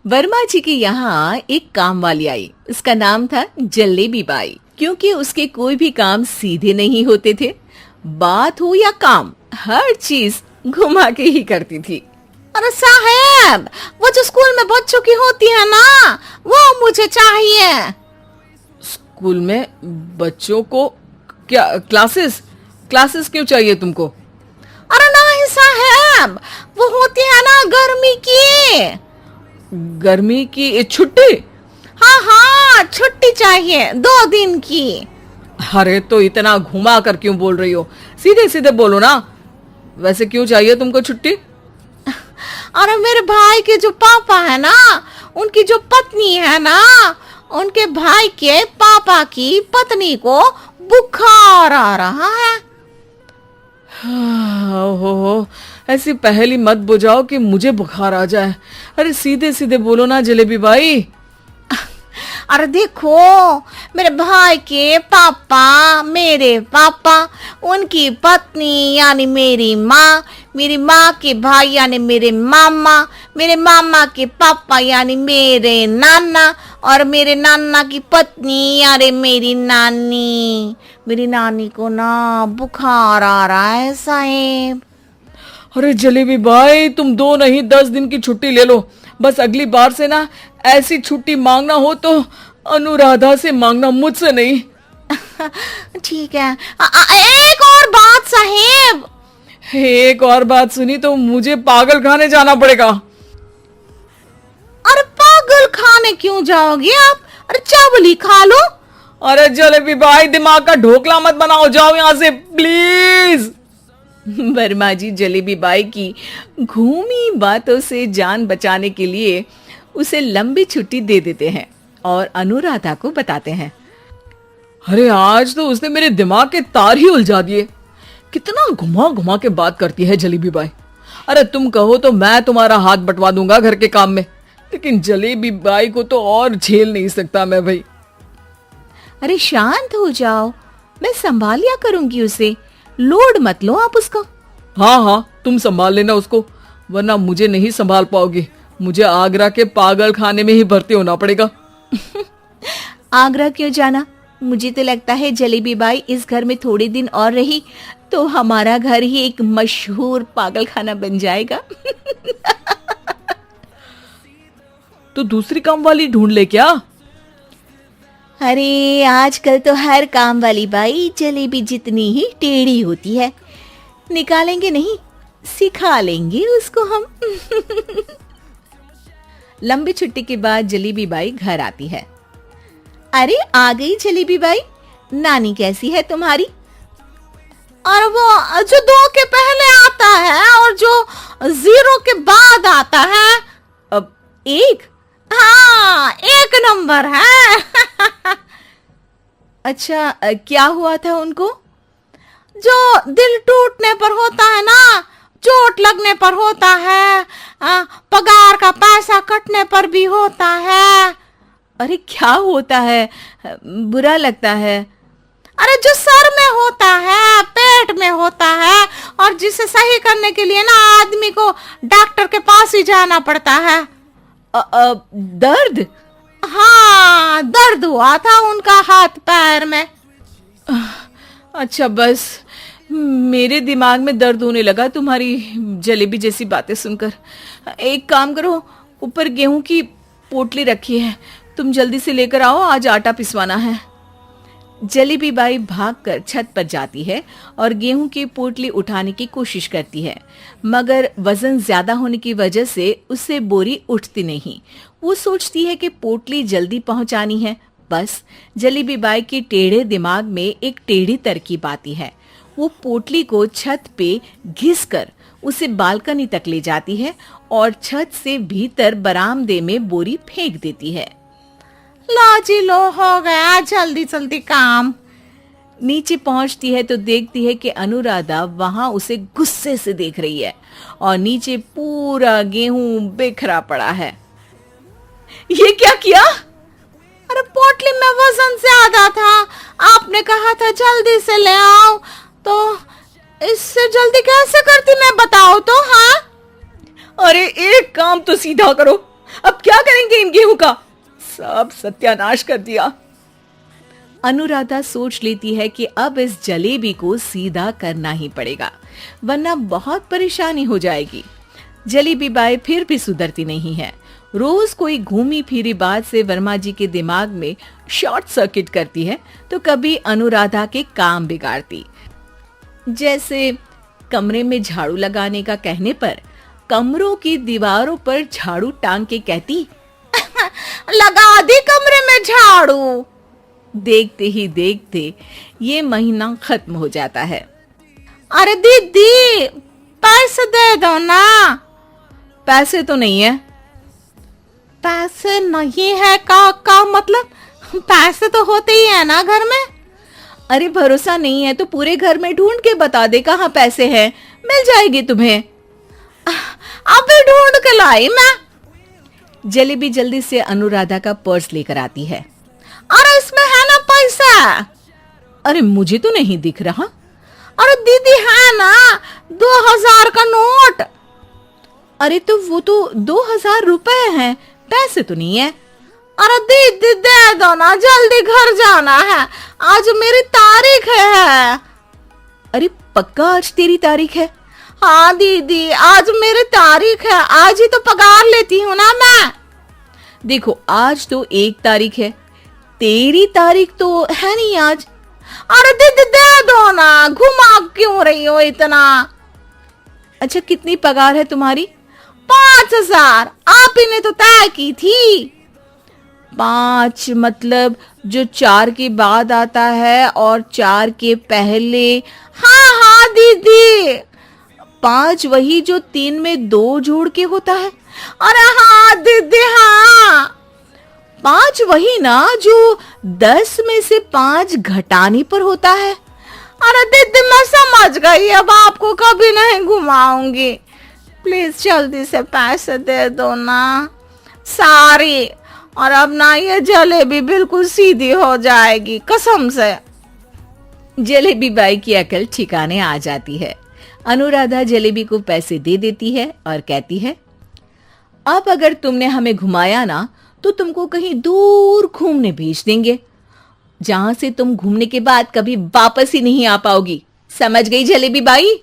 वर्मा जी के यहाँ एक काम वाली आई। उसका नाम था जलेबी बाई। क्योंकि उसके कोई भी काम सीधे नहीं होते थे, बात हो या काम, हर चीज घुमा के ही करती थी। अरे साहब, वो जो स्कूल में बच्चों की होती है ना, वो मुझे चाहिए। स्कूल में बच्चों को क्या क्लासेस क्लासेस क्यों चाहिए तुमको? अरे नहीं साहब, वो होती है ना गर्मी की। गर्मी की छुट्टी? हाँ हाँ, छुट्टी चाहिए 2 दिन की। अरे तो इतना घुमा कर क्यों बोल रही हो, सीधे सीधे बोलो ना। वैसे क्यों चाहिए तुमको छुट्टी? अरे मेरे भाई के जो पापा है ना, उनकी जो पत्नी है ना, उनके भाई के पापा की पत्नी को बुखार आ रहा है। हो ऐसी पहेली मत बुझाओ कि मुझे बुखार आ जाए। अरे सीधे सीधे बोलो ना जलेबी बाई। अरे देखो, मेरे भाई के पापा, मेरे पापा, उनकी पत्नी यानी मेरी माँ के भाई यानी मेरे मामा के पापा यानी मेरे नाना, और मेरे नाना की पत्नी यानी मेरी नानी को ना बुखार आ रहा है साहेब। अरे जलेबी भाई, तुम 2 नहीं 10 दिन की छुट्टी ले लो। बस अगली बार से ना ऐसी छुट्टी मांगना हो तो अनुराधा से मांगना, मुझसे नहीं। ठीक है। एक और बात साहेब। एक और बात सुनी तो मुझे पागल खाने जाना पड़ेगा। अरे पागल खाने क्यों जाओगे आप? अरे चावल ही खा लो। अरे जलेबी भाई, दिमाग का ढोकला मत बनाओ, जाओ यहाँ से प्लीज। वर्मा जी जलेबी बाई की घूमी बातों से जान बचाने के लिए उसे लंबी छुट्टी दे देते हैं और अनुराधा को बताते हैं। अरे आज तो उसने मेरे दिमाग के तार ही उलझा दिए। कितना घुमा घुमा के बात करती है जलेबी बाई। अरे तुम कहो तो मैं तुम्हारा हाथ बंटवा दूंगा घर के काम में, लेकिन जलेबी बाई को तो और झेल नहीं सकता मैं भाई। अरे शांत हो जाओ, मैं संभाल लिया करूंगी उसे, लोड मत लो आप उसका। हाँ, तुम संभाल लेना उसको, वरना मुझे नहीं संभाल पाओगे। मुझे आगरा के पागल खाने में ही भर्ती होना पड़ेगा। आगरा क्यों जाना? मुझे तो लगता है जलेबी बाई इस घर में थोड़े दिन और रही तो हमारा घर ही एक मशहूर पागल खाना बन जाएगा। तो दूसरी काम वाली ढूंढ ले क्या? अरे आजकल तो हर काम वाली बाई जलेबी जितनी ही टेढ़ी होती है। निकालेंगे नहीं, सिखा लेंगे उसको हम। लंबी छुट्टी के बाद जलेबी बाई घर आती है। अरे आ गई जलेबी बाई, नानी कैसी है तुम्हारी? और वो जो 2 के पहले आता है और जो 0 के बाद आता है। अब 1? हाँ, 1 नंबर है। अच्छा, क्या हुआ था उनको? जो दिल टूटने पर होता है ना, चोट लगने पर होता है, पगार का पैसा कटने पर भी होता है। अरे क्या होता है? बुरा लगता है? अरे जो सर में होता है, पेट में होता है, और जिसे सही करने के लिए ना आदमी को डॉक्टर के पास ही जाना पड़ता है। दर्द? हाँ, दर्द हुआ था उनका हाथ पैर में। अच्छा, बस मेरे दिमाग में दर्द होने लगा तुम्हारी जलेबी जैसी बातें सुनकर। एक काम करो, ऊपर गेहूं की पोटली रखी है, तुम जल्दी से लेकर आओ, आज आटा पिसवाना है। जलेबी बाई भागकर छत पर जाती है और गेहूं की पोटली उठाने की कोशिश करती है, मगर वजन ज्यादा होने की वजह से उससे बोरी उठती नहीं। वो सोचती है कि पोटली जल्दी पहुंचानी है। बस जलेबी बाई के टेढ़े दिमाग में एक टेढ़ी तरकीब आती है। वो पोटली को छत पे घिसकर उसे बालकनी तक ले जाती है और छत से भीतर बरामदे में बोरी फेंक देती है। लो जी लो, हो गया जल्दी जल्दी काम। नीचे पहुंचती है तो देखती है कि अनुराधा वहां उसे गुस्से से देख रही है और नीचे पूरा गेहूं बिखरा पड़ा है। ये क्या किया? अरे पोटली में वजन ज्यादा था, आपने कहा था जल्दी से ले आओ, तो इससे जल्दी कैसे करती मैं बताओ तो। हाँ, अरे एक काम तो सीधा करो, अब क्या करेंगे रुका, सब सत्यानाश कर दिया। अनुराधा सोच लेती है कि अब इस जलेबी को सीधा करना ही पड़ेगा, वरना बहुत परेशानी हो जाएगी। जलेबी बाई फिर भी सुधरती नहीं है। रोज कोई घूमी फिरी बात से वर्मा जी के दिमाग में शॉर्ट सर्किट करती है, तो कभी अनुराधा के काम बिगाड़ती। जैसे कमरे में झाड़ू लगाने का कहने पर कमरों की दीवारों पर झाड़ू टांग के कहती, लगा दी कमरे में झाड़ू। देखते ही देखते ये महीना खत्म हो जाता है। अरे दीदी, पैसे दे दो ना। पैसे तो नहीं है। पैसे नहीं है का मतलब? पैसे तो होते ही है ना घर में। अरे भरोसा नहीं है तो पूरे घर में ढूंढ के बता दे कहाँ पैसे हैं, मिल जाएगी तुम्हें। अभी ढूंढ के लाई मैं। जलेबी जल्दी से अनुराधा का पर्स लेकर आती है। अरे इसमें है ना पैसा? अरे मुझे तो नहीं दिख रहा। अरे दीदी है ना 2000 का नोट। अरे तो वो तो 2000 रुपए हैं, पैसे तो नहीं है। अरे दीदी दे दो ना, जल्दी घर जाना है, आज मेरी तारीख है। अरे पक्का आज तेरी तारीख है? हाँ दीदी, आज मेरी तारीख है, आज ही तो पगार लेती हूँ ना मैं। देखो आज तो 1 तारीख है, तेरी तारीख तो है नहीं आज। अरे दीदी दे दो ना, घुमा क्यों रही हो इतना? अच्छा कितनी पगार है तुम्हारी? 5000। आप ही ने तो तय की थी। 5 मतलब जो 4 के बाद आता है और 4 के पहले। हाँ हाँ दीदी। 5 वही जो 3 में 2 जोड़ के होता है। अरे हाँ दीदी हाँ। 5 वही ना जो 10 में से 5 घटाने पर होता है। अरे दीदी मैं समझ गई, अब आपको कभी नहीं घुमाऊंगी। प्लीज जल्दी से पैसे दे दो ना, सारी। और अब ना ये जलेबी बिल्कुल सीधी हो जाएगी कसम से। जलेबी बाई की अकल ठिकाने आ जाती है। अनुराधा जलेबी को पैसे दे देती है और कहती है, अब अगर तुमने हमें घुमाया ना तो तुमको कहीं दूर घूमने भेज देंगे, जहां से तुम घूमने के बाद कभी वापस ही नहीं आ पाओगी। समझ गई जलेबी बाई?